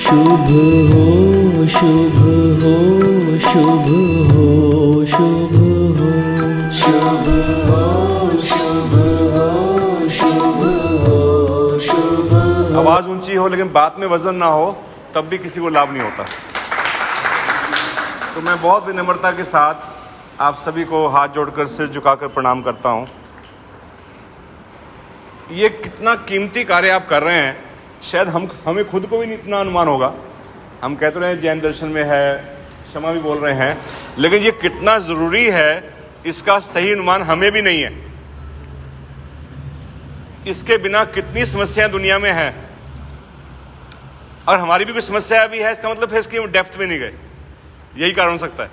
शुभ हो शुभ हो शुभ हो शुभ हो शुभ हो शुभ हो शुभ हो शुभ हो। आवाज ऊंची हो लेकिन बात में वजन ना हो तब भी किसी को लाभ नहीं होता। तो मैं बहुत विनम्रता के साथ आप सभी को हाथ जोड़कर सिर झुकाकर प्रणाम करता हूं। ये कितना कीमती कार्य आप कर रहे हैं, शायद हमें खुद को भी नहीं इतना अनुमान होगा। हम कहते रहे जैन दर्शन में है, क्षमा भी बोल रहे हैं, लेकिन ये कितना ज़रूरी है इसका सही अनुमान हमें भी नहीं है। इसके बिना कितनी समस्याएं दुनिया में हैं, और हमारी भी कोई समस्या भी है, इसका मतलब है इसकी डेप्थ में नहीं गए, यही कारण हो सकता है।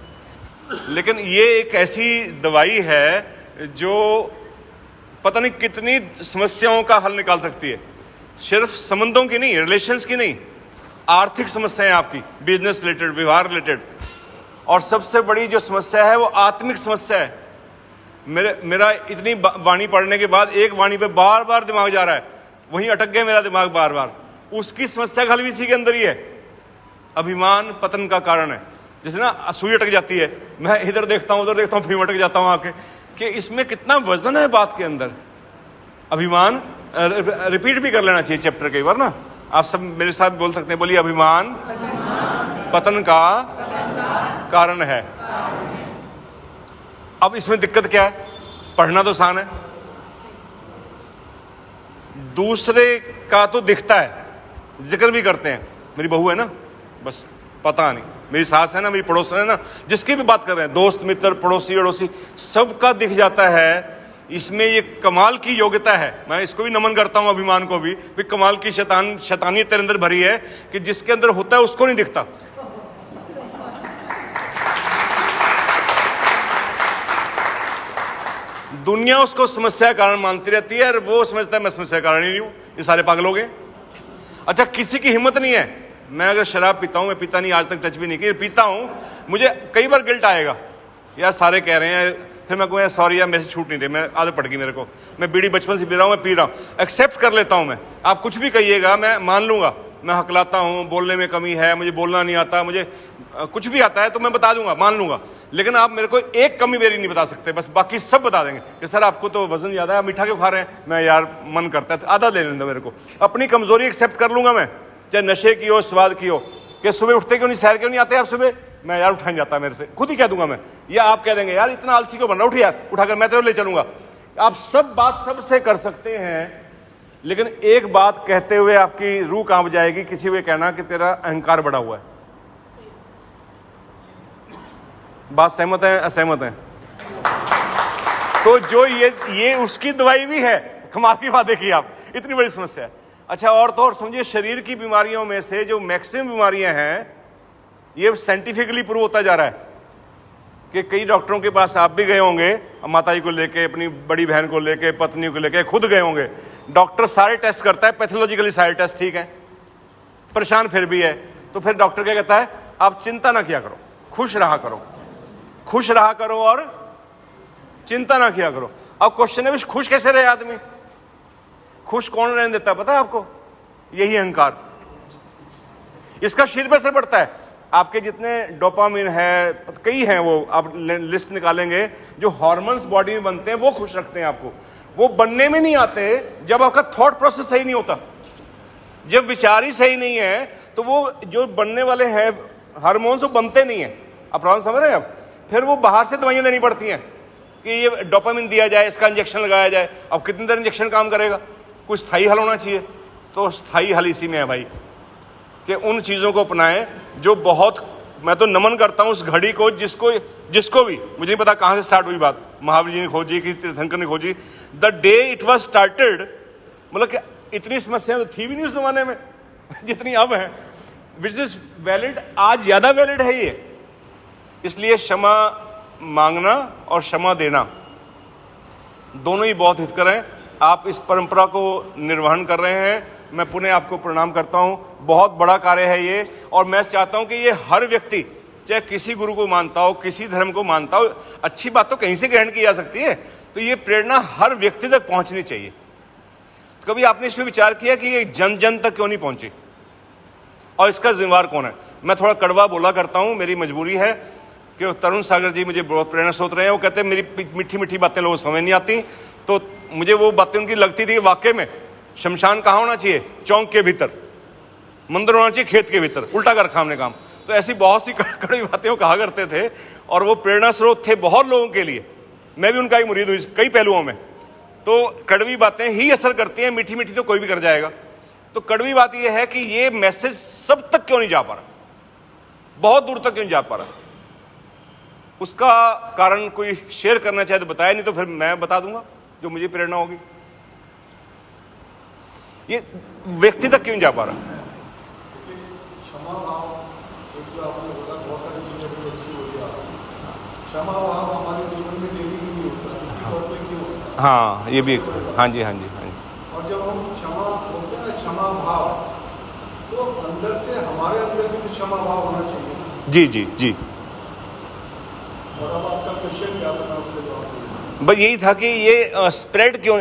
लेकिन ये एक ऐसी दवाई है जो पता नहीं कितनी समस्याओं का हल निकाल सकती है। सिर्फ संबंधों की नहीं, रिलेशंस की नहीं, आर्थिक समस्याएं आपकी, बिजनेस रिलेटेड, व्यवहार रिलेटेड, और सबसे बड़ी जो समस्या है वो आत्मिक समस्या है। मेरा इतनी वाणी पढ़ने के बाद एक वाणी पे बार बार दिमाग जा रहा है, वहीं अटक गया मेरा दिमाग बार बार। उसकी समस्या का हल भी इसी के अंदर ही है। अभिमान पतन का कारण है। जैसे ना सुई अटक जाती है, मैं इधर देखता हूँ उधर देखता हूँ, फिर अटक जाता हूँ आके, कि इसमें कितना वजन है बात के अंदर। अभिमान रिपीट भी कर लेना चाहिए चैप्टर कई बार ना, आप सब मेरे साथ बोल सकते हैं, बोलिए अभिमान पतन का कारण है। अब इसमें दिक्कत क्या है? पढ़ना तो आसान है, दूसरे का तो दिखता है, जिक्र भी करते हैं, मेरी बहू है ना, बस पता नहीं, मेरी सास है ना, मेरी पड़ोसन है ना, जिसकी भी बात कर रहे हैं, दोस्त मित्र पड़ोसी अड़ोसी, सबका दिख जाता है। इसमें ये कमाल की योग्यता है। मैं इसको भी नमन करता हूं, अभिमान को भी कमाल की शैतानियत तेरे अंदर भरी है कि जिसके अंदर होता है उसको नहीं दिखता। दुनिया उसको समस्या कारण मानती रहती है और वो समझता है मैं समस्या कारण ही नहीं हूं, ये सारे पागल हो गए। अच्छा, किसी की हिम्मत नहीं है। मैं अगर शराब पीता हूं, मैं पीता नहीं, आज तक टच भी नहीं की, पीता हूं, मुझे कई बार गिल्ट आएगा, यार सारे कह रहे हैं, फिर मैं कहूँ सॉरी यार मेरे से छूट नहीं रही, मैं आदत पड़ गई मेरे को, मैं बीड़ी बचपन से पी रहा हूँ, मैं पी रहा हूँ, एक्सेप्ट कर लेता हूँ मैं। आप कुछ भी कहिएगा मैं मान लूंगा, मैं हकलाता हूँ, बोलने में कमी है, मुझे बोलना नहीं आता, मुझे कुछ भी आता है तो मैं बता दूंगा, मान लूंगा। लेकिन आप मेरे को एक कमी मेरी नहीं बता सकते, बस बाकी सब बता देंगे कि सर आपको तो वजन ज़्यादा है, आप मीठा क्यों खा रहे हैं? मैं यार मन करता है तो आधा ले लेना मेरे को, अपनी कमजोरी एक्सेप्ट कर लूंगा मैं, चाहे नशे की हो, स्वाद की हो, कि सुबह उठते क्यों नहीं, सैर क्यों नहीं आते आप सुबह? मैं यार उठाई जाता है मेरे से, खुद ही कह दूंगा मैं, या आप कह देंगे यार इतना आलसी क्यों बन रहा, उठ यार, उठाकर मैं तेरे ले चलूंगा। आप सब बात सबसे कर सकते हैं, लेकिन एक बात कहते हुए आपकी रूह कांप जाएगी, किसी को कहना कि तेरा अहंकार बढ़ा हुआ है। बात सहमत है असहमत है? तो जो ये उसकी दवाई भी है। कमाल की बात देखिए आप, इतनी बड़ी समस्या है। अच्छा, और तो और समझिए, शरीर की बीमारियों में से जो मैक्सिमम बीमारियां हैं, ये साइंटिफिकली प्रूव होता जा रहा है कि कई डॉक्टरों के पास आप भी गए होंगे, माता जी को लेके, अपनी बड़ी बहन को लेके, पत्नी को लेके, खुद गए होंगे। डॉक्टर सारे टेस्ट करता है, पैथोलॉजिकली सारे टेस्ट ठीक है, परेशान फिर भी है, तो फिर डॉक्टर क्या कहता है? आप चिंता ना किया करो, खुश रहा करो, खुश रहा करो और चिंता ना किया करो। अब क्वेश्चन है, खुश कैसे रहे आदमी? खुश कौन रहने देता है पता है आपको? यही अहंकार। इसका शरीर पर असर पड़ता है। आपके जितने डोपामिन है, कई हैं, वो आप लिस्ट निकालेंगे, जो हार्मोन्स बॉडी में बनते हैं वो खुश रखते हैं आपको। वो बनने में नहीं आते जब आपका थॉट प्रोसेस सही नहीं होता, जब विचार ही सही नहीं है, तो वो जो बनने वाले हैं हार्मोन्स वो बनते नहीं है। आप प्रॉब्लम समझ रहे हैं? अब फिर वो बाहर से दवाइयां देनी पड़ती हैं कि ये डोपामिन दिया जाए, इसका इंजेक्शन लगाया जाए। अब कितनी देर इंजेक्शन काम करेगा? कुछ स्थायी हल होना चाहिए। तो स्थायी हल इसी में है भाई, कि उन चीज़ों को अपनाएं जो बहुत, मैं तो नमन करता हूं उस घड़ी को जिसको भी, मुझे नहीं पता कहां से स्टार्ट हुई बात, महावीर जी ने खोजी कि तीर्थंकर ने खोजी, the day it was started, मतलब कि इतनी समस्याएं तो थी भी नहीं उस जमाने में जितनी अब है, विच इज वैलिड, आज ज्यादा वैलिड है ये। इसलिए क्षमा मांगना और क्षमा देना दोनों ही बहुत हितकर हैं। आप इस परंपरा को निर्वहन कर रहे हैं, मैं पुनः आपको प्रणाम करता हूं। बहुत बड़ा कार्य है ये, और मैं चाहता हूं कि ये हर व्यक्ति, चाहे किसी गुरु को मानता हो, किसी धर्म को मानता हो, अच्छी बात तो कहीं से ग्रहण की जा सकती है, तो ये प्रेरणा हर व्यक्ति तक पहुंचनी चाहिए। तो कभी आपने इसमें विचार किया कि ये जन जन तक क्यों नहीं पहुंची? और इसका जिम्मेवार कौन है? मैं थोड़ा कड़वा बोला करता हूँ, मेरी मजबूरी है कि तरुण सागर जी मुझे बहुत प्रेरणा स्रोत रहे हैं। वो कहते हैं मेरी मीठी मीठी बातें लोगों को समझ नहीं आती, तो मुझे वो बातें उनकी लगती थी कि वाकई में शमशान कहाँ होना चाहिए? चौक के भीतर, मंदिर होना चाहिए खेत के भीतर, उल्टा कर रखा हमने काम। तो ऐसी बहुत सी कड़वी बातें वो कहा करते थे और वो प्रेरणा स्रोत थे बहुत लोगों के लिए। मैं भी उनका ही मुरीद हूँ कई पहलुओं में। तो कड़वी बातें ही असर करती हैं, मीठी मीठी तो कोई भी कर जाएगा। तो कड़वी बात यह है कि ये मैसेज सब तक क्यों नहीं जा पा रहा, बहुत दूर तक क्यों नहीं जा पा रहा? उसका कारण कोई शेयर करना चाहे तो बताया, नहीं तो फिर मैं बता दूंगा जो मुझे प्रेरणा होगी। ये व्यक्ति तक क्यों नहीं जा पा रहा? क्षमा भाव, एक जो आपने बोला बहुत सारी चीजें बड़ी अच्छी होती है। क्षमा भाव हमारे जीवन में डेली भी नहीं होता, इसी तौर पे क्यों होता है? हाँ, ये भी, हाँ जी, हाँ जी, हाँ जी। और जब हम क्षमा बोलते हैं ना, क्षमा भाव, तो अंदर से हमारे अंदर भी तो क्षमा भाव होना चाहिए। जी जी जी। और अब आपका क्वेश्चन क्या था, उसके जवाब दीजिए। बस यही था कि ये स्प्रेड क्यों?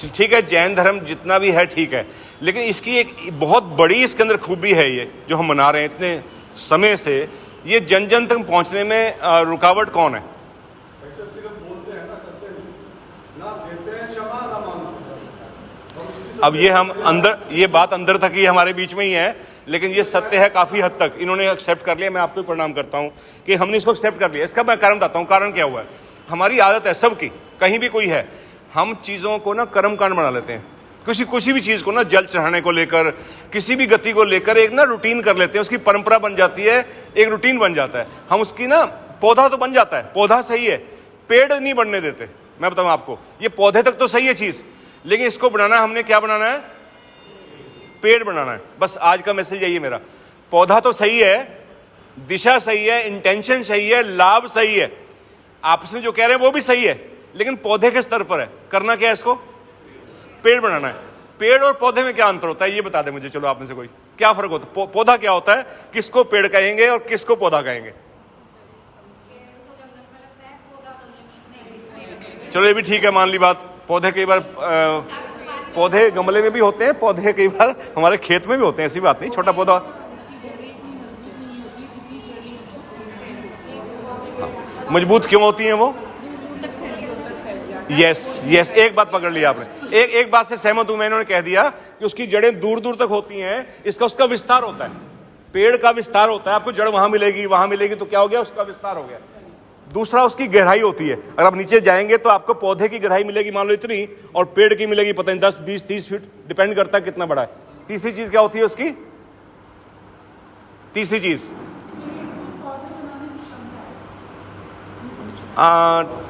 ठीक है, जैन धर्म जितना भी है ठीक है, लेकिन इसकी एक बहुत बड़ी इसके अंदर खूबी है, ये जो हम मना रहे हैं इतने समय से, ये जन जन तक पहुंचने में रुकावट कौन है? ऐसे सिर्फ बोलते हैं ना, करते नहीं, ना देते हैं क्षमा ना मांगते हैं। और उसकी अब ये हम अंदर, ये बात अंदर तक ही हमारे बीच में ही है, लेकिन ये सत्य है काफी हद तक। इन्होंने एक्सेप्ट कर लिया, मैं आपको प्रणाम करता हूं कि हमने इसको एक्सेप्ट कर लिया। इसका मैं कारण बताता हूं, कारण क्या हुआ है। हमारी आदत है सबकी, कहीं भी कोई है, हम चीज़ों को ना कर्मकांड बना लेते हैं। किसी भी चीज़ को ना जल चढ़ाने को लेकर, किसी भी गति को लेकर एक ना रूटीन कर लेते हैं, उसकी परंपरा बन जाती है, एक रूटीन बन जाता है। हम उसकी ना, पौधा तो बन जाता है, पौधा सही है, पेड़ नहीं बनने देते। मैं बताऊं आपको, ये पौधे तक तो सही है चीज़, लेकिन इसको बनाना हमने क्या बनाना है? पेड़ बनाना है। बस आज का मैसेज यही है मेरा। पौधा तो सही है, दिशा सही है, इंटेंशन सही है, लाभ सही है, आपस में जो कह रहे हैं वो भी सही है, लेकिन पौधे के स्तर पर है। करना क्या है? इसको पेड़ बनाना है। पेड़ और पौधे में क्या अंतर होता है ये बता दे मुझे, चलो आप में से कोई, क्या फर्क होता है? पौधा क्या होता है, किसको पेड़ कहेंगे और किसको पौधा कहेंगे? चलो ये भी ठीक है, मान ली बात। पौधे कई बार पौधे गमले में भी होते हैं, पौधे कई बार हमारे खेत में भी होते हैं, ऐसी बात नहीं। छोटा पौधा मजबूत क्यों होती हैं वो? यस, एक बात पकड़ लिया आपने। एक बात से सहमत हूं मैं, इन्होंने कह दिया कि उसकी जड़ें दूर दूर तक होती हैं, उसका विस्तार होता है, पेड़ का विस्तार होता है। आपको जड़ वहां मिलेगी तो क्या हो गया? उसका विस्तार हो गया। दूसरा, उसकी गहराई होती है। अगर आप नीचे जाएंगे तो आपको पौधे की गहराई मिलेगी मान लो इतनी, और पेड़ की मिलेगी पता नहीं 10, 20, 30 फीट, डिपेंड करता है कितना बड़ा है। तीसरी चीज क्या होती है उसकी? तीसरी चीज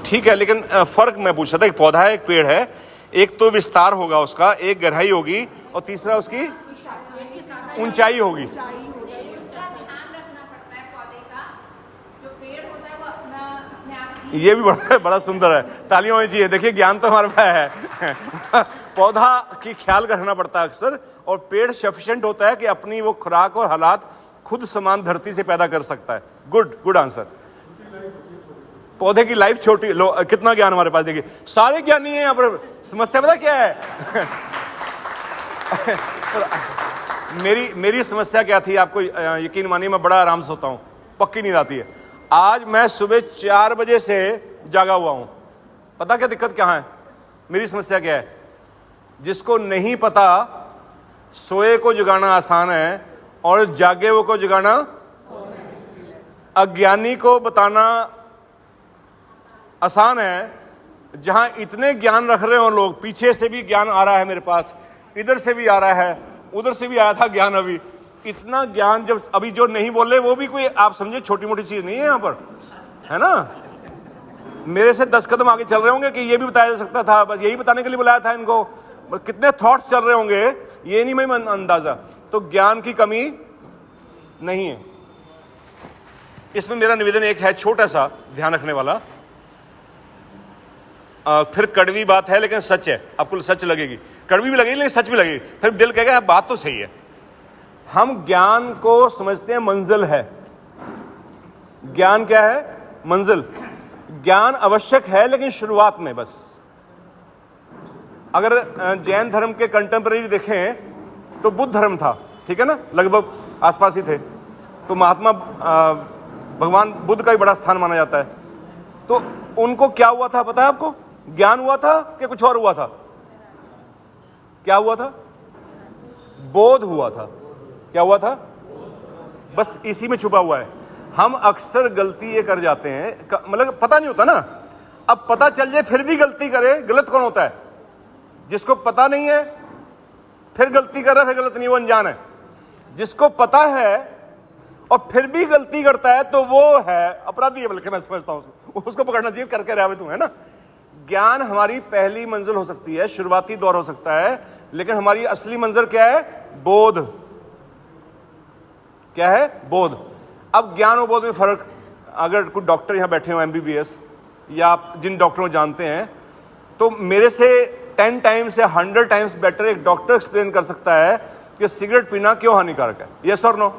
ठीक है, लेकिन फर्क मैं पूछ रहा था, एक पौधा है, एक पेड़ है, एक तो विस्तार होगा उसका, एक गहराई होगी, और तीसरा उसकी ऊंचाई होगी। ये भी बड़ा सुंदर है, तालियां होनी चाहिए। देखिए ज्ञान तो हमारे पास है। पौधा की ख्याल रखना पड़ता है अक्सर, और पेड़ सफिशिएंट होता है कि अपनी वो खुराक और हालात खुद समान धरती से पैदा कर सकता है। Good answer. पौधे की लाइफ छोटी, कितना ज्ञान हमारे पास। देखिए सारे ज्ञानी हैं यहाँ पर। समस्या पता क्या है? मेरी समस्या क्या थी, आपको यकीन मानिए मैं बड़ा आराम से सोता हूँ, पक्की नींद आती है। आज मैं सुबह 4 बजे से जागा हुआ हूँ। पता क्या दिक्कत क्या है? मेरी समस्या क्या है? जिसको नहीं पता, सोए को जगाना आसान है और जागे वो को जगाना, अज्ञानी को बताना आसान है। जहां इतने ज्ञान रख रहे हो लोग, पीछे से भी ज्ञान आ रहा है मेरे पास, इधर से भी आ रहा है, उधर से भी आया था ज्ञान। अभी इतना ज्ञान, जब अभी जो नहीं बोले वो भी कोई आप समझे छोटी मोटी चीज नहीं है यहाँ पर, है ना। मेरे से 10 कदम आगे चल रहे होंगे कि ये भी बताया जा सकता था, बस यही बताने के लिए बुलाया था इनको। कितने थॉट्स चल रहे होंगे ये नहीं मैं अंदाजा। तो ज्ञान की कमी नहीं है। इसमें मेरा निवेदन एक है, छोटा सा ध्यान रखने वाला। फिर कड़वी बात है लेकिन सच है, आपको सच लगेगी, कड़वी भी लगेगी लेकिन सच भी लगेगी। फिर दिल कहेगा बात तो सही है। हम ज्ञान को समझते हैं मंजिल है। ज्ञान क्या है? मंजिल। ज्ञान आवश्यक है लेकिन शुरुआत में बस। अगर जैन धर्म के कंटेम्पररी देखें तो बुद्ध धर्म था, ठीक है ना, लगभग आसपास ही थे। तो महात्मा भगवान बुद्ध का भी बड़ा स्थान माना जाता है। तो उनको क्या हुआ था पता है आपको? ज्ञान हुआ था कि कुछ और हुआ था? क्या हुआ था? बोध हुआ था। क्या हुआ था? बस इसी में छुपा हुआ है। हम अक्सर गलती ये कर जाते हैं, मतलब पता नहीं होता ना, अब पता चल जाए फिर भी गलती करे, गलत कौन होता है? जिसको पता नहीं है फिर गलती कर रहा है, फिर गलत नहीं, वो अनजान है। जिसको पता है और फिर भी गलती करता है तो वो है अपराधी है, बल्कि मैं समझता हूं उसको पकड़ना चाहिए, करके रहा तू, है ना। ज्ञान हमारी पहली मंजिल हो सकती है, शुरुआती दौर हो सकता है, लेकिन हमारी असली मंजिल क्या है? बोध। क्या है? बोध। अब ज्ञान और बोध में फर्क, अगर कुछ डॉक्टर यहां बैठे हो MBBS, या आप जिन डॉक्टरों को जानते हैं, तो मेरे से 10 टाइम्स या 100 टाइम्स बेटर एक डॉक्टर एक्सप्लेन कर सकता है कि सिगरेट पीना क्यों हानिकारक है। यस और नो?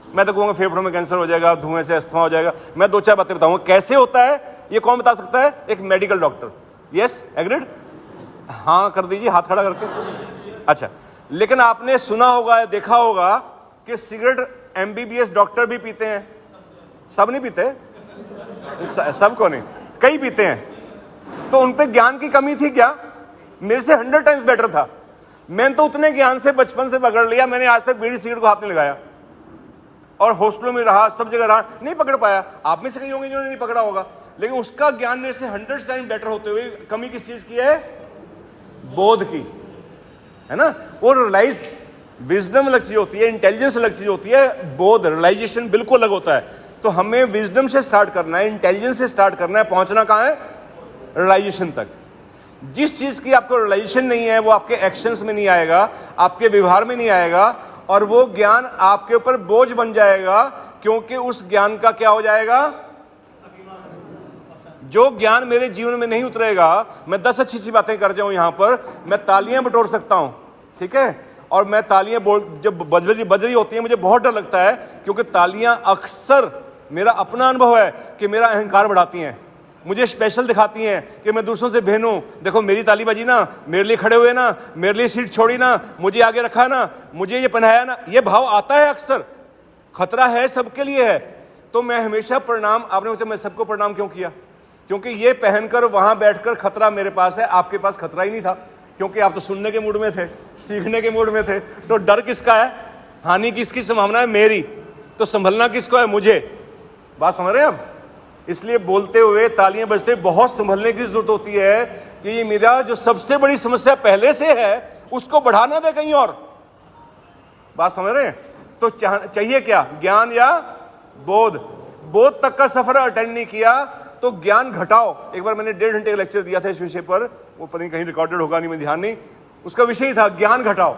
मैं तो कहूँगा फेफड़ों में कैंसर हो जाएगा, धुएं से अस्थमा हो जाएगा, मैं 2-4 बातें बताऊंगा कैसे होता है। ये कौन बता सकता है? एक मेडिकल डॉक्टर। Yes, agreed? हाँ कर दीजिए हाथ खड़ा करके। अच्छा, लेकिन आपने सुना होगा, देखा होगा कि सिगरेट MBBS डॉक्टर भी पीते हैं। सब नहीं पीते, सबको नहीं, कई पीते हैं। तो उन पे ज्ञान की कमी थी क्या? मेरे से 100 टाइम्स बेटर था। मैंने तो उतने ज्ञान से बचपन से पकड़ लिया, मैंने आज तक बीड़ी सिगरेट को हाथ नहीं लगाया, और हॉस्टलों में रहा, सब जगह रहा, नहीं पकड़ पाया। आप में से कहीं होंगे जिन्होंने नहीं पकड़ा होगा, लेकिन उसका ज्ञान मेरे से 100 टाइम्स बेटर होते हुए कमी किस चीज की है? बोध की, है ना। वो रियलाइज, विजडम अलग चीज होती है, इंटेलिजेंस अलग चीज होती है, बोध, रियलाइजेशन बिल्कुल अलग होता है। तो हमें विजडम से स्टार्ट करना है, इंटेलिजेंस से स्टार्ट करना है, पहुंचना कहां है? रियलाइजेशन तक। जिस चीज की आपको रियलाइजेशन नहीं है वो आपके एक्शंस में नहीं आएगा, आपके व्यवहार में नहीं आएगा, और वो ज्ञान आपके ऊपर बोझ बन जाएगा, क्योंकि उस ज्ञान का क्या हो जाएगा? जो ज्ञान मेरे जीवन में नहीं उतरेगा, मैं 10 अच्छी बातें कर जाऊं यहां पर, मैं तालियां बटोर सकता हूं, ठीक है, और मैं तालियां जब बज रही होती है मुझे बहुत डर लगता है, क्योंकि तालियां अक्सर, मेरा अपना अनुभव है कि मेरा अहंकार बढ़ाती हैं, मुझे स्पेशल दिखाती हैं कि मैं दूसरों से भिन्न हूं। देखो मेरी ताली बजी ना, मेरे लिए खड़े हुए ना, मेरे लिए सीट छोड़ी ना, मुझे आगे रखा ना, मुझे ये पहनाया ना, ये भाव आता है अक्सर। खतरा है, सबके लिए है। तो मैं हमेशा प्रणाम, आपने पूछा मैं सबको प्रणाम क्यों किया? क्योंकि ये पहनकर वहां बैठकर खतरा मेरे पास है, आपके पास खतरा ही नहीं था, क्योंकि आप तो सुनने के मूड में थे, सीखने के मूड में थे। तो डर किसका है? हानि किसकी संभावना है? मेरी। तो संभलना किसको है? मुझे। बात समझ रहे हैं आप? इसलिए बोलते हुए, तालियां बजते बहुत संभलने की जरूरत होती है कि ये मेरा जो सबसे बड़ी समस्या पहले से है उसको बढ़ाना दे कहीं और। बात समझ रहे हैं? तो चाहिए क्या? ज्ञान या बोध? बोध तक का सफर अटेंड नहीं किया तो ज्ञान घटाओ। एक बार मैंने 1.5 घंटे का लेक्चर दिया था इस विषय पर, वो पता नहीं कहीं रिकॉर्डेड होगा नहीं, मैं ध्यान नहीं, उसका विषय था ज्ञान घटाओ।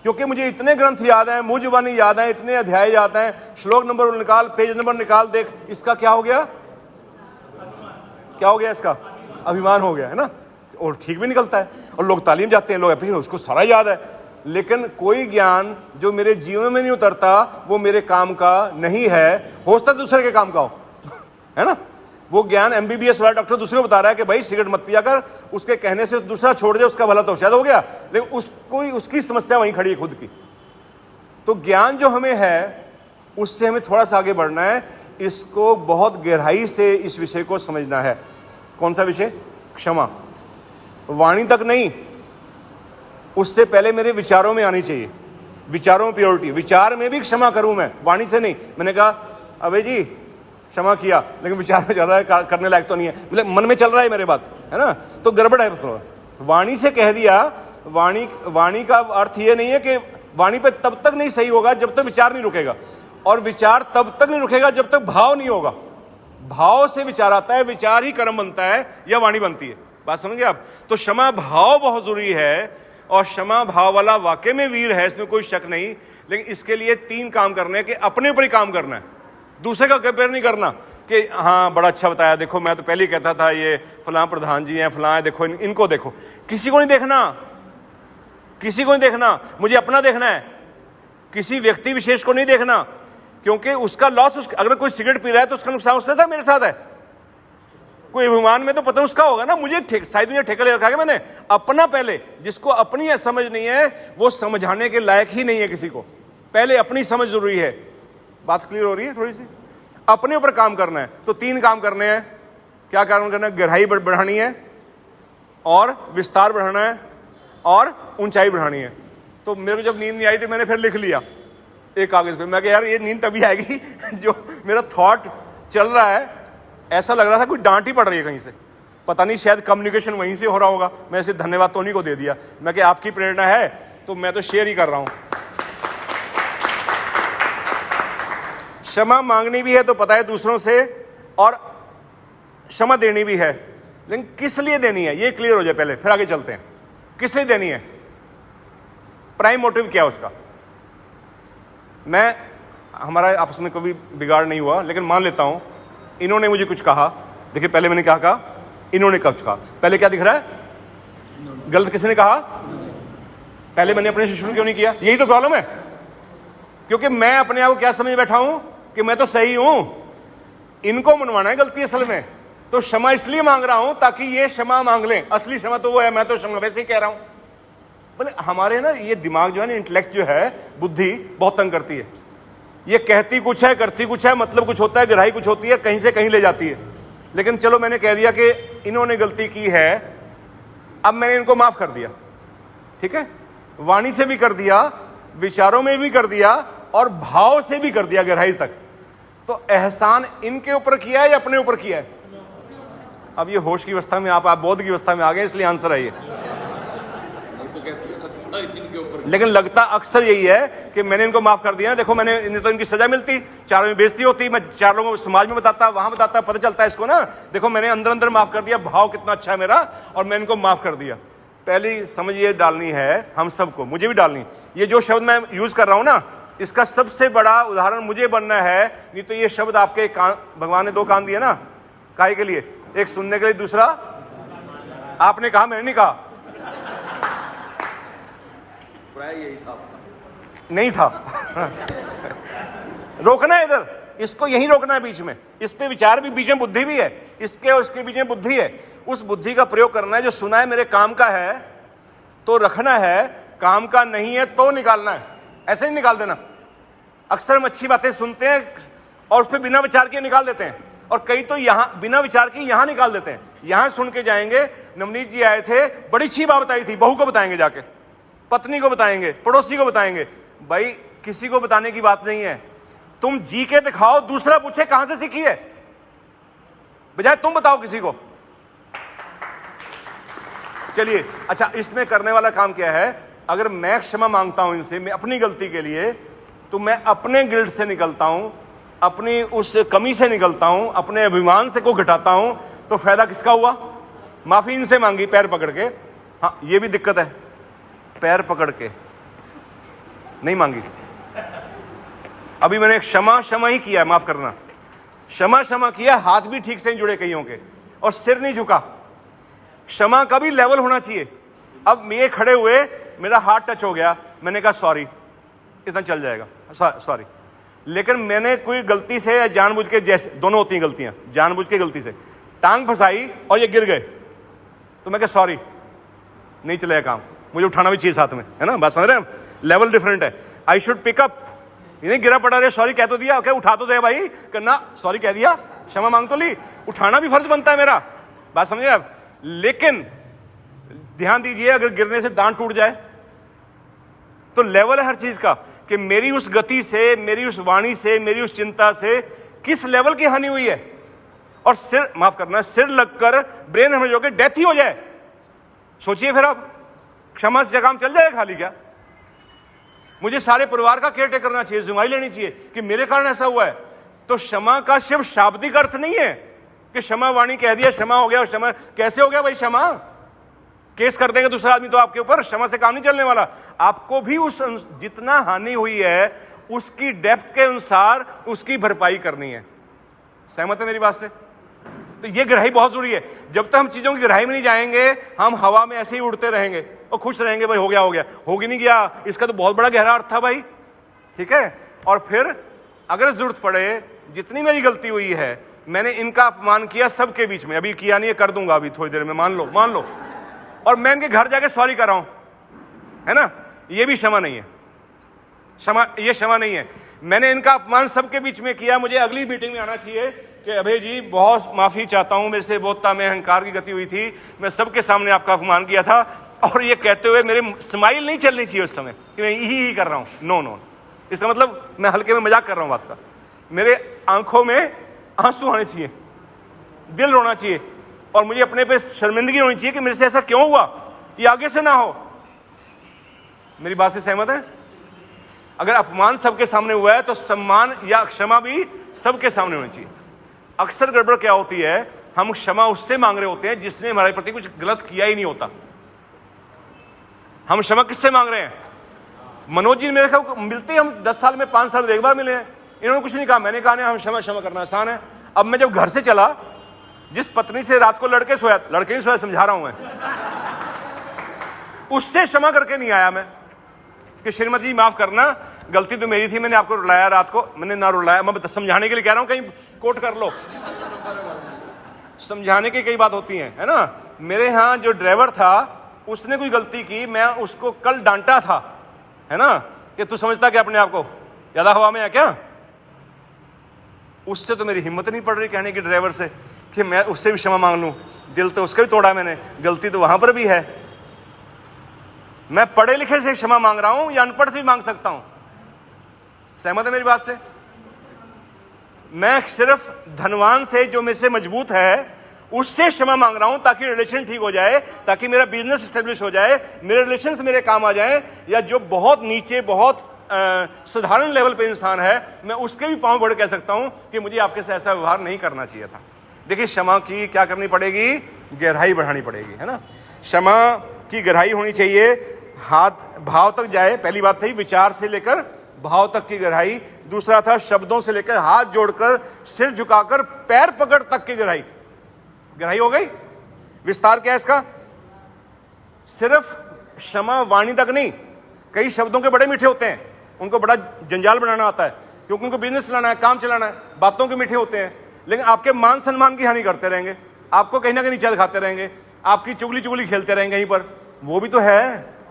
क्योंकि मुझे इतने ग्रंथ याद हैं, मुंह जुबानी याद है, इतने अध्याय याद हैं, श्लोक नंबर निकाल, पेज नंबर निकाल, देख इसका क्या हो गया? क्या हो गया? इसका अभिमान हो गया, है ना। और ठीक भी निकलता है, और लोग तालीम जाते हैं, लोग उसको सारा याद है, लेकिन कोई ज्ञान जो मेरे जीवन में नहीं उतरता वो मेरे काम का नहीं है, हो सकता है दूसरे के काम का हो, है ना। वो ज्ञान MBBS वाला डॉक्टर दूसरे को बता रहा है कि भाई सिगरेट मत पिया कर, उसके कहने से दूसरा छोड़ दे, उसका भला तो शायद हो गया, लेकिन उसको उसकी समस्या वहीं खड़ी है खुद की। तो ज्ञान जो हमें है उससे हमें थोड़ा सा आगे बढ़ना है, इसको बहुत गहराई से इस विषय को समझना है। कौन सा विषय? क्षमा। वाणी तक नहीं, उससे पहले मेरे विचारों में आनी चाहिए, विचारों में प्योरिटी। विचार में भी क्षमा करूं मैं, वाणी से नहीं। मैंने कहा अबे जी क्षमा किया, लेकिन विचार में चल रहा है, करने लायक तो नहीं है, मतलब मन में चल रहा है मेरे बात, है ना, तो गड़बड़ है। वाणी से कह दिया, वाणी का अर्थ ये नहीं है कि वाणी पे तब तक नहीं सही होगा जब तक विचार नहीं रुकेगा, और विचार तब तक नहीं रुकेगा जब तक भाव नहीं होगा। भाव से विचार आता है, विचार ही कर्म बनता है या वाणी बनती है। बात समझिए आप? तो क्षमा भाव बहुत जरूरी है, और क्षमा भाव वाला वाकई में वीर है, इसमें कोई शक नहीं। लेकिन इसके लिए 3 काम करने हैं कि अपने ऊपर ही काम करना है, दूसरे का कंपेयर नहीं करना कि हाँ बड़ा अच्छा बताया, देखो मैं तो पहले ही कहता था ये फलां प्रधान जी हैं, फलां है, देखो इनको देखो। किसी को नहीं देखना, किसी को नहीं देखना, मुझे अपना देखना है, किसी व्यक्ति विशेष को नहीं देखना, क्योंकि उसका लॉस, अगर कोई सिगरेट पी रहा है तो उसका नुकसान उससे था, मेरे साथ है। कोई अभिमान में तो पता उसका होगा ना, मुझे शायद मुझे ठेका ले रखा है मैंने अपना। पहले जिसको अपनी समझ नहीं है वो समझाने के लायक ही नहीं है किसी को। पहले अपनी समझ जरूरी है। बात क्लियर हो रही है थोड़ी सी? अपने ऊपर काम करना है तो 3 काम करने हैं। क्या काम करना है? गहराई बढ़ानी है और विस्तार बढ़ाना है और ऊंचाई बढ़ानी है। तो मेरे को जब नींद नहीं आई तो मैंने फिर लिख लिया एक कागज पे। मैं कहा यार ये नींद तभी आएगी जो मेरा थॉट चल रहा है, ऐसा लग रहा था कोई डांट ही पड़ रही है कहीं से, पता नहीं शायद कम्युनिकेशन वहीं से हो रहा होगा। मैं इसे धन्यवाद टोनी को दे दिया। मैं कि आपकी प्रेरणा है तो मैं तो शेयर ही कर रहा हूं। क्षमा मांगनी भी है तो पता है दूसरों से, और क्षमा देनी भी है, लेकिन किस लिए देनी है ये क्लियर हो जाए पहले, फिर आगे चलते हैं। किस लिए देनी है? प्राइम मोटिव क्या है उसका? हमारा आपस में कभी बिगाड़ नहीं हुआ, लेकिन मान लेता हूं इन्होंने मुझे कुछ कहा। देखिए पहले मैंने क्या कहा, इन्होंने कुछ कहा। पहले क्या दिख रहा है? गलत किसने कहा? पहले मैंने अपने शिष्य क्यों नहीं किया? यही तो प्रॉब्लम है, क्योंकि मैं अपने आप को क्या समझ बैठा हूं कि मैं तो सही हूं, इनको मनवाना है गलती असल में। तो क्षमा इसलिए मांग रहा हूं ताकि ये क्षमा मांग लें। असली क्षमा तो वो है, मैं तो क्षमा वैसे ही कह रहा हूं। बोले हमारे ना ये दिमाग जो है ना, इंटेलेक्ट जो है, बुद्धि बहुत तंग करती है। ये कहती कुछ है, करती कुछ है, मतलब कुछ होता है, गहराई कुछ होती है, कहीं से कहीं ले जाती है। लेकिन चलो मैंने कह दिया कि इन्होंने गलती की है, अब मैंने इनको माफ कर दिया, ठीक है? वाणी से भी कर दिया, विचारों में भी कर दिया, और भाव से भी कर दिया गहराई तक। तो एहसान इनके ऊपर किया है या अपने ऊपर किया है? अब ये होश की अवस्था में आप बोध की अवस्था में आ गए, इसलिए आंसर है ये। लेकिन लगता अक्सर यही है कि मैंने इनको माफ कर दिया। देखो मैंने, नहीं तो इनकी सजा मिलती, चारों में बेइज्जती होती, मैं 4 लोगों को समाज में बताता, वहां बताता, पता चलता है इसको ना। देखो मैंने अंदर अंदर माफ कर दिया, भाव कितना अच्छा है मेरा, और मैं इनको माफ कर दिया। पहली समझ ये डालनी है हम सबको, मुझे भी डालनी। ये जो शब्द मैं यूज कर रहा हूं ना, इसका सबसे बड़ा उदाहरण मुझे बनना है। नहीं तो ये शब्द आपके भगवान ने 2 कान दिए ना, काहे के लिए? एक सुनने के लिए, दूसरा आपने कहा, मैंने नहीं कहा। यही था नहीं था रोकना है इधर, इसको यहीं रोकना है बीच में। इस पे विचार भी, बीच में बुद्धि भी है, इसके और इसके बीच में बुद्धि है। उस बुद्धि का प्रयोग करना है। जो सुना है मेरे काम का है तो रखना है, काम का नहीं है तो निकालना है। ऐसे ही निकाल देना। अक्सर हम अच्छी बातें सुनते हैं और उस पर बिना विचार के निकाल देते हैं, और कई तो यहां बिना विचार के यहां निकाल देते हैं। यहां सुन के जाएंगे, नवनीत जी आए थे, बड़ी अच्छी बात बताई थी, बहू को बताएंगे, जाके पत्नी को बताएंगे, पड़ोसी को बताएंगे। भाई किसी को बताने की बात नहीं है, तुम जी के दिखाओ, दूसरा पूछे कहां से सीखी है, बजाय तुम बताओ किसी को। चलिए अच्छा, इसमें करने वाला काम क्या है? अगर मैं क्षमा मांगता हूं इनसे, मैं अपनी गलती के लिए, तो मैं अपने गिल्ट से निकलता हूं, अपनी उस कमी से निकलता हूं, अपने अभिमान से को घटाता हूं। तो फायदा किसका हुआ? माफी इनसे मांगी पैर पकड़ के। हाँ ये भी दिक्कत है, पैर पकड़ के नहीं मांगी। अभी मैंने क्षमा ही किया, माफ करना, क्षमा किया, हाथ भी ठीक से नहीं जुड़े कईयों के, और सिर नहीं झुका। क्षमा का भी लेवल होना चाहिए। अब ये खड़े हुए, मेरा हाथ टच हो गया, मैंने कहा सॉरी, इतना चल जाएगा, सॉरी। लेकिन मैंने कोई गलती से या जानबूझ के, जैसे दोनों होती हैं गलतियां, जानबूझ के गलती से टांग फंसाई और ये गिर गए, तो मैं कहा सॉरी, नहीं चलेगा काम, मुझे उठाना भी चाहिए साथ में, है ना? बात समझ रहे हैं? लेवल डिफरेंट है। आई शुड पिकअप, नहीं गिरा पड़ा रहे, सॉरी कह तो दिया, क्या उठा तो दे भाई, करना सॉरी कह दिया, क्षमा मांग तो ली, उठाना भी फर्ज बनता है मेरा। बात समझे आप? लेकिन ध्यान दीजिए, अगर गिरने से दांत टूट जाए तो लेवल है हर चीज का, कि मेरी उस गति से, मेरी उस वाणी से, मेरी उस चिंता से किस लेवल की हानि हुई है। और सिर, माफ करना, सिर लगकर ब्रेन हेमरेज होकर डेथ ही हो जाए, सोचिए फिर आप, क्षमा से काम चल जाएगा खाली क्या? मुझे सारे परिवार का केयर टेक करना चाहिए, जिम्मेदारी लेनी चाहिए कि मेरे कारण ऐसा हुआ है। तो क्षमा का सिर्फ शाब्दिक अर्थ नहीं है कि क्षमा वाणी कह दिया, क्षमा हो गया। क्षमा कैसे हो गया भाई? क्षमा केस कर देंगे दूसरा आदमी तो आपके ऊपर, क्षमा से काम नहीं चलने वाला। आपको भी उस जितना हानि हुई है उसकी डेप्थ के अनुसार उसकी भरपाई करनी है। सहमत है मेरी बात से? तो ये गहराई बहुत जरूरी है। जब तक हम चीजों की गहराई में नहीं जाएंगे, हम हवा में ऐसे ही उड़ते रहेंगे और खुश रहेंगे, भाई हो गया, होगी नहीं गया, इसका तो बहुत बड़ा गहरा अर्थ था भाई, ठीक है। और फिर अगर जरूरत पड़े, जितनी मेरी गलती हुई है मैंने इनका अपमान किया सबके बीच में, अभी किया नहीं है, कर दूंगा अभी थोड़ी देर में, मान लो, और मैं इनके घर जाके सॉरी कर रहा हूं, है ना, ये भी क्षमा नहीं है। ये क्षमा नहीं है। मैंने इनका अपमान सबके बीच में किया, मुझे अगली मीटिंग में आना चाहिए कि अभय जी बहुत माफी चाहता हूं, मेरे से बोलता में अहंकार की गति हुई थी, मैं सबके सामने आपका अपमान किया था, और ये कहते हुए मेरे स्माइल नहीं चलनी चाहिए उस समय कि मैं यही कर रहा हूं। नो, इसका मतलब मैं हल्के में मजाक कर रहा हूं बात का। मेरे आंखों में आंसू आने चाहिए, दिल रोना चाहिए, और मुझे अपने पे शर्मिंदगी होनी चाहिए कि मेरे से ऐसा क्यों हुआ, कि आगे से ना हो। मेरी बात से सहमत है? अगर अपमान सबके सामने हुआ है तो सम्मान या क्षमा भी सबके सामने होनी चाहिए। अक्सर गड़बड़ क्या होती है, हम क्षमा उससे मांग रहे होते हैं जिसने हमारे प्रति कुछ गलत किया ही नहीं होता। हम क्षमा किससे मांग रहे हैं? मनोज जी मेरे ख्याल मिलते हम 10 साल में 5 साल में एक बार मिले हैं, इन्होंने कुछ नहीं कहा, मैंने कहा नहीं हम क्षमा करना आसान है। अब मैं जब घर से चला, जिस पत्नी से रात को लड़के नहीं सोया, समझा रहा हूं मैं, उससे क्षमा करके नहीं आया मैं कि श्रीमती जी माफ करना, गलती तो मेरी थी, मैंने आपको रुलाया रात को। मैंने ना रुलाया, मैं समझाने के लिए कह रहा हूं, कहीं कोट कर लो, समझाने की कई बात होती है ना। मेरे यहां जो ड्राइवर था उसने कोई गलती की, मैं उसको कल डांटा था, है ना, कि तू समझता क्या अपने आप को, ज्यादा हवा में है क्या? उससे तो मेरी हिम्मत नहीं पड़ रही कहने की ड्राइवर से कि मैं उससे भी क्षमा मांग लूं। दिल तो उसका भी तोड़ा मैंने, गलती तो वहां पर भी है। मैं पढ़े लिखे से क्षमा मांग रहा हूं या अनपढ़ से भी मांग सकता हूं? सहमत है मेरी बात से? मैं सिर्फ धनवान से, जो मेरे से मजबूत है, उससे क्षमा मांग रहा हूं ताकि रिलेशन ठीक हो जाए, ताकि मेरा बिजनेस एस्टेब्लिश हो जाए, मेरे रिलेशन से मेरे काम आ जाए। या जो बहुत नीचे, बहुत साधारण लेवल पे इंसान है, मैं उसके भी पांव पड़ कह सकता हूं कि मुझे आपके साथ ऐसा व्यवहार नहीं करना चाहिए था। देखिए, क्षमा की क्या करनी पड़ेगी? गहराई बढ़ानी पड़ेगी, है ना। क्षमा की गहराई होनी चाहिए, हाथ भाव तक जाए। पहली बात थी विचार से लेकर भाव तक की गहराई। दूसरा था शब्दों से लेकर हाथ जोड़कर, सिर झुकाकर, पैर पकड़ तक की गहराई हो गई। विस्तार क्या है इसका? सिर्फ क्षमा वाणी तक नहीं, कई शब्दों के बड़े मीठे होते हैं, उनको बड़ा जंजाल बनाना आता है क्योंकि उनको बिजनेस चलाना है, काम चलाना है, बातों के मीठे होते हैं, लेकिन आपके मान सम्मान की हानि करते रहेंगे, आपको कहीं ना कहीं नीचा दिखाते रहेंगे, आपकी चुगली खेलते रहेंगे कहीं पर। वो भी तो है,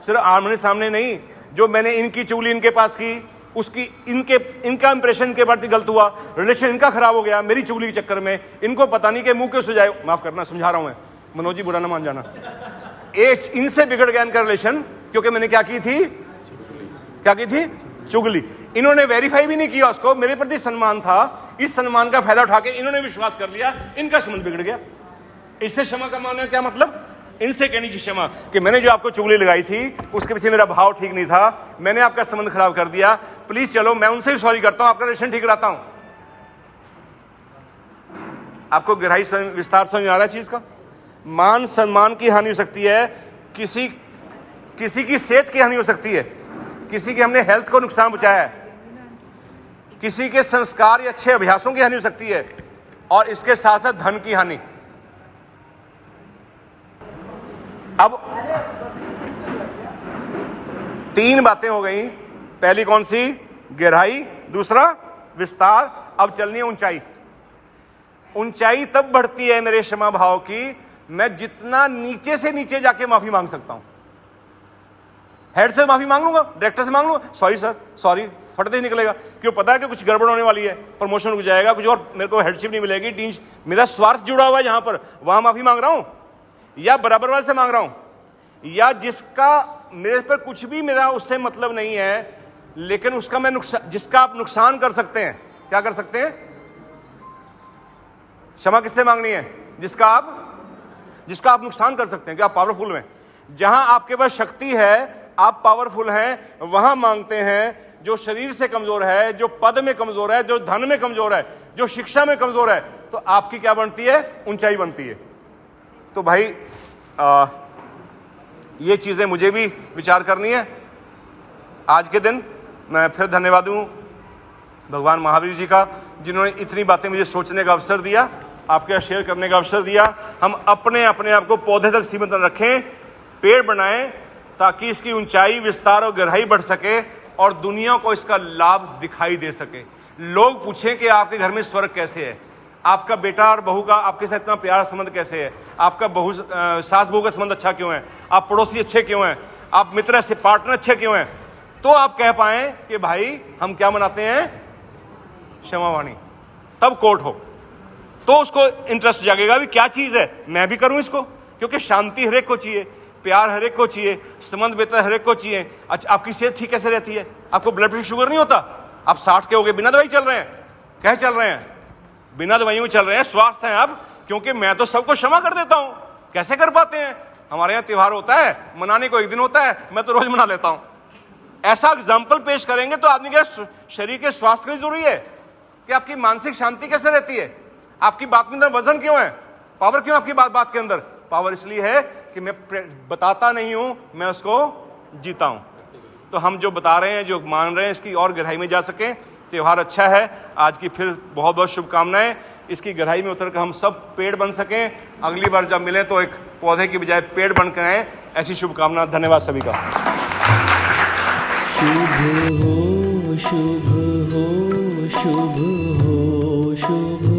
सिर्फ आमने सामने नहीं। जो मैंने इनकी चुगली इनके पास की, उसकी इनका इंप्रेशन इनके प्रति गलत हुआ, रिलेशन इनका खराब हो गया मेरी चुगली के चक्कर में, इनको पता नहीं कि मुंह क्यों सुझाए, माफ करना समझा रहा हूं मैं, मनोज जी बुरा ना मान जाना, इनसे बिगड़ गया इनका रिलेशन, क्योंकि मैंने क्या की थी? चुगली। इन्होंने वेरीफाई भी नहीं किया उसको, मेरे प्रति सम्मान था, इस सम्मान का फायदा उठा के इन्होंने विश्वास कर लिया, इनका संबंध बिगड़ गया। इससे क्षमा का माने क्या मतलब? इनसे कहनी चाहिए क्षमा कि मैंने जो आपको चुगली लगाई थी उसके पीछे मेरा भाव ठीक नहीं था, मैंने आपका संबंध खराब कर दिया, प्लीज चलो मैं उनसे भी सॉरी करता हूं, आपका रिलेशन ठीक रहता हूं। आपको गहराई विस्तार समझ आ रहा है चीज का? मान सम्मान की हानि हो सकती है, किसी की सेहत की हानि हो सकती है, किसी की हमने हेल्थ को नुकसान पहुंचाया है, किसी के संस्कार या अच्छे अभ्यासों की हानि हो सकती है, और इसके साथ साथ धन की हानि। अब 3 बातें हो गई। पहली कौन सी? गहराई। दूसरा विस्तार। अब चलनी है ऊंचाई। ऊंचाई तब बढ़ती है मेरे क्षमा भाव की, मैं जितना नीचे से नीचे जाके माफी मांग सकता हूं। हेड से माफी मांग लूंगा, डायरेक्टर से मांग लूंगा, सॉरी सर, सॉरी, फटते ही निकलेगा, क्यों? पता है कि कुछ गड़बड़ होने वाली है, प्रमोशन रुक जाएगा, कुछ और मेरे को हेडशिप नहीं मिलेगी, टीम, मेरा स्वार्थ जुड़ा हुआ है जहां पर, वहां माफी मांग रहा हूं, या बराबर वाले से मांग रहा हूं, या जिसका मेरे पर कुछ भी मेरा उससे मतलब नहीं है, लेकिन उसका मैं जिसका आप नुकसान कर सकते हैं। क्या कर सकते हैं? क्षमा किससे मांगनी है? जिसका आप नुकसान कर सकते हैं, कि आप पावरफुल हैं। जहां आपके पास शक्ति है, आप पावरफुल हैं, वहां मांगते हैं। जो शरीर से कमजोर है, जो पद में कमजोर है, जो धन में कमजोर है, जो शिक्षा में कमजोर है, तो आपकी क्या बनती है? ऊंचाई बनती है। तो भाई ये चीजें मुझे भी विचार करनी है। आज के दिन मैं फिर धन्यवाद दूं भगवान महावीर जी का, जिन्होंने इतनी बातें मुझे सोचने का अवसर दिया, आपके साथ शेयर करने का अवसर दिया। हम अपने आप को पौधे तक सीमित न रखें, पेड़ बनाएं, ताकि इसकी ऊंचाई, विस्तार और गहराई बढ़ सके और दुनिया को इसका लाभ दिखाई दे सके। लोग पूछें कि आपके घर में स्वर्ग कैसे है, आपका बेटा और बहू का आपके साथ इतना प्यारा संबंध कैसे है, आपका बहू सास बहू का संबंध अच्छा क्यों है, आप पड़ोसी अच्छे क्यों हैं, आप मित्र से पार्टनर अच्छे क्यों हैं, तो आप कह पाए कि भाई हम क्या मनाते हैं, क्षमावाणी। तब कोर्ट हो तो उसको इंटरेस्ट जागेगा भी क्या चीज है, मैं भी करूं इसको, क्योंकि शांति हरेक को चाहिए, प्यार हरेक को चाहिए, संबंध बेहतर हरेक को चाहिए। अच्छा, आपकी सेहत ठीक कैसे रहती है, आपको ब्लड प्रेशर शुगर नहीं होता, आप 60 के हो गए बिना दवाई चल रहे हैं, क्या चल रहे हैं, बिना दवाइयों चल रहे हैं, स्वास्थ्य हैं आप, क्योंकि मैं तो सबको क्षमा कर देता हूं। कैसे कर पाते हैं, हमारे यहाँ त्योहार होता है, मनाने को एक दिन होता है, मैं तो रोज मना लेता हूं। ऐसा एग्जाम्पल पेश करेंगे तो आदमी के शरीर के स्वास्थ्य की जरूरी है कि आपकी मानसिक शांति कैसे रहती है, आपकी बात के अंदर वजन क्यों है, पावर क्यों आपकी बात के अंदर, पावर इसलिए है कि मैं बताता नहीं हूं, मैं उसको जीता हूं। तो हम जो बता रहे हैं, जो मान रहे हैं, इसकी और गहराई में जा सकें। त्योहार अच्छा है, आज की फिर बहुत बहुत शुभकामनाएं, इसकी गहराई में उतर कर हम सब पेड़ बन सकें, अगली बार जब मिलें तो एक पौधे की बजाय पेड़ बनकर आए, ऐसी शुभकामना। धन्यवाद सभी का। शुभ हो शुभ हो शुभ हो शुभ